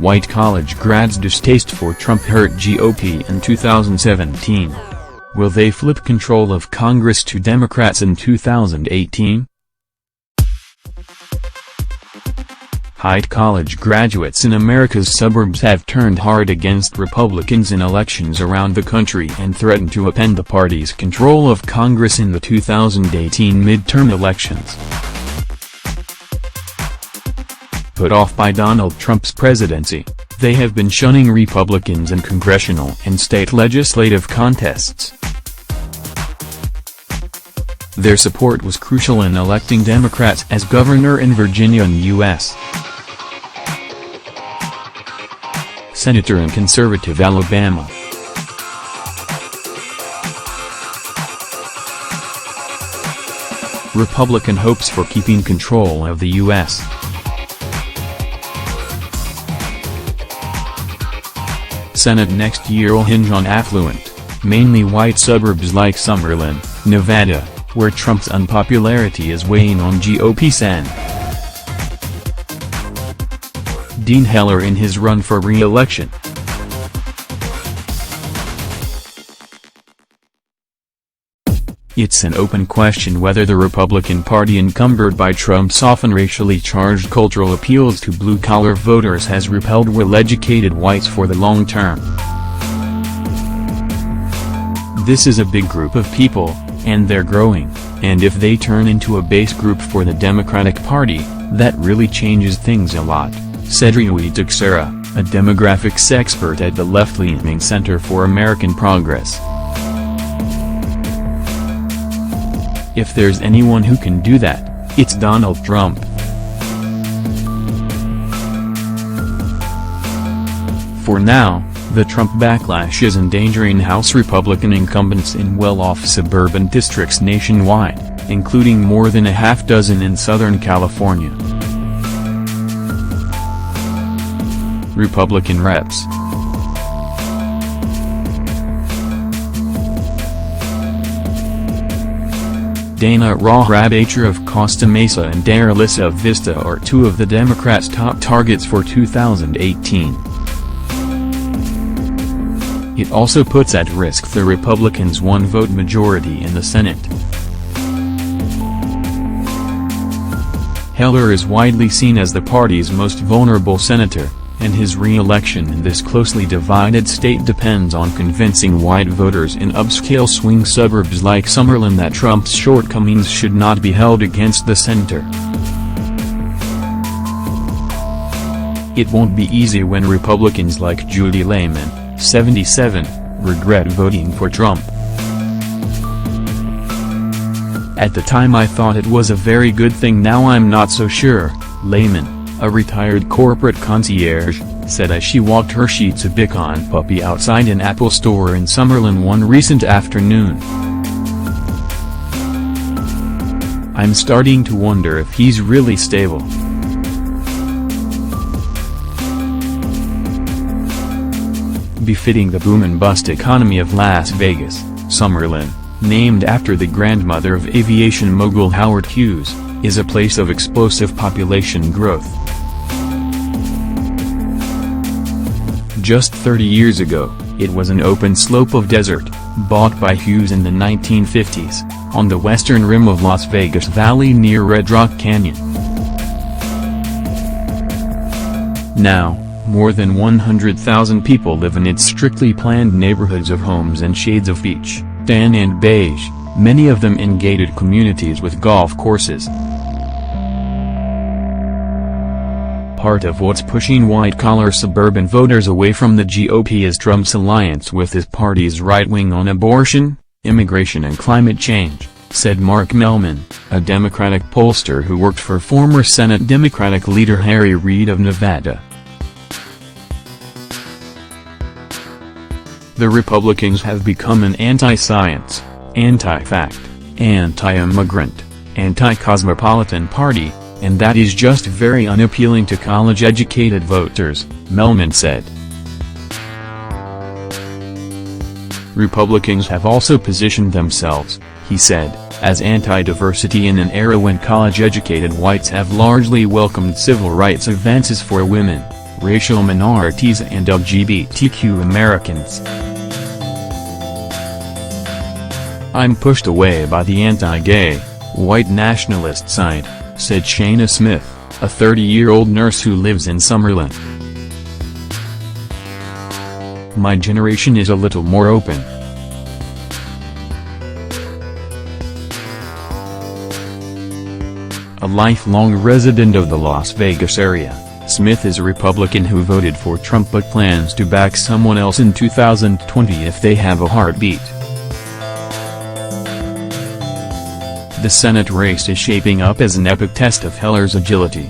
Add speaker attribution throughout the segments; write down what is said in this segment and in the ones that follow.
Speaker 1: White college grads' distaste for Trump hurt GOP in 2017. Will they flip control of Congress to Democrats in 2018? White college graduates in America's suburbs have turned hard against Republicans in elections around the country and threatened to upend the party's control of Congress in the 2018 midterm elections. Put off by Donald Trump's presidency, they have been shunning Republicans in congressional and state legislative contests. Their support was crucial in electing Democrats as governor in Virginia and U.S. Senator in conservative Alabama. Republican hopes for keeping control of the U.S. Senate next year will hinge on affluent, mainly white suburbs like Summerlin, Nevada, where Trump's unpopularity is weighing on GOP Sen. Dean Heller in his run for re-election. It's an open question whether the Republican Party encumbered by Trump's often racially charged cultural appeals to blue-collar voters has repelled well-educated whites for the long term. This is a big group of people, and they're growing, and if they turn into a base group for the Democratic Party, that really changes things a lot, said Rui Teixeira, a demographics expert at the left-leaning Center for American Progress. If there's anyone who can do that, it's Donald Trump. For now, the Trump backlash is endangering House Republican incumbents in well-off suburban districts nationwide, including more than a half dozen in Southern California. Republican reps. Dana Rahabacher of Costa Mesa and Daralissa Vista are two of the Democrats' top targets for 2018. It also puts at risk the Republicans' one-vote majority in the Senate. Heller is widely seen as the party's most vulnerable senator, and his re-election in this closely divided state depends on convincing white voters in upscale swing suburbs like Summerlin that Trump's shortcomings should not be held against the center. It won't be easy when Republicans like Judy Lehman, 77, regret voting for Trump. At the time I thought it was a very good thing, now I'm not so sure, Lehman, a retired corporate concierge, said as she walked her Shih Tzu Bicon puppy outside an Apple store in Summerlin one recent afternoon. I'm starting to wonder if he's really stable. Befitting the boom and bust economy of Las Vegas, Summerlin, named after the grandmother of aviation mogul Howard Hughes, is a place of explosive population growth. Just 30 years ago, it was an open slope of desert, bought by Hughes in the 1950s, on the western rim of Las Vegas Valley near Red Rock Canyon. Now, more than 100,000 people live in its strictly planned neighborhoods of homes and shades of beige, tan and beige, many of them in gated communities with golf courses. Part of what's pushing white-collar suburban voters away from the GOP is Trump's alliance with his party's right wing on abortion, immigration and climate change, said Mark Mellman, a Democratic pollster who worked for former Senate Democratic leader Harry Reid of Nevada. The Republicans have become an anti-science, anti-fact, anti-immigrant, anti-cosmopolitan party, and that is just very unappealing to college-educated voters, Mellman said. Republicans have also positioned themselves, he said, as anti-diversity in an era when college-educated whites have largely welcomed civil rights advances for women, racial minorities and LGBTQ Americans. "I'm pushed away by the anti-gay, white nationalist side," said Shayna Smith, a 30-year-old nurse who lives in Summerlin. "My generation is a little more open. A lifelong resident of the Las Vegas area, Smith is a Republican who voted for Trump but plans to back someone else in 2020 if they have a heartbeat. The Senate race is shaping up as an epic test of Heller's agility.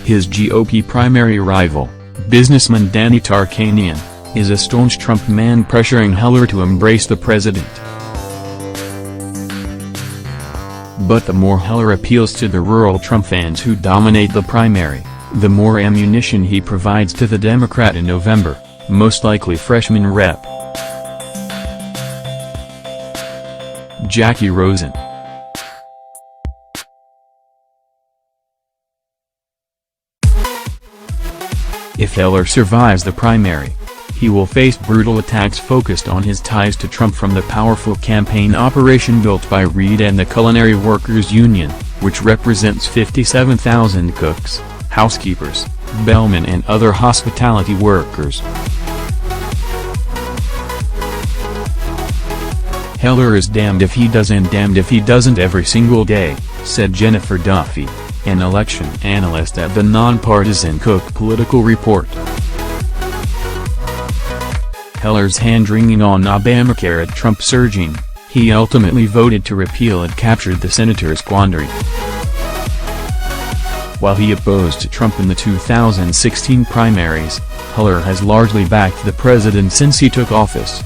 Speaker 1: His GOP primary rival, businessman Danny Tarkanian, is a staunch Trump man pressuring Heller to embrace the president. But the more Heller appeals to the rural Trump fans who dominate the primary, the more ammunition he provides to the Democrat in November, most likely freshman Rep. Jackie Rosen. If Heller survives the primary, he will face brutal attacks focused on his ties to Trump from the powerful campaign operation built by Reed and the Culinary Workers Union, which represents 57,000 cooks, housekeepers, bellmen and other hospitality workers. "Heller is damned if he does and damned if he doesn't every single day," said Jennifer Duffy, an election analyst at the nonpartisan Cook Political Report. Heller's hand-wringing on Obamacare at Trump surging, he ultimately voted to repeal it captured the senator's quandary. While he opposed Trump in the 2016 primaries, Heller has largely backed the president since he took office.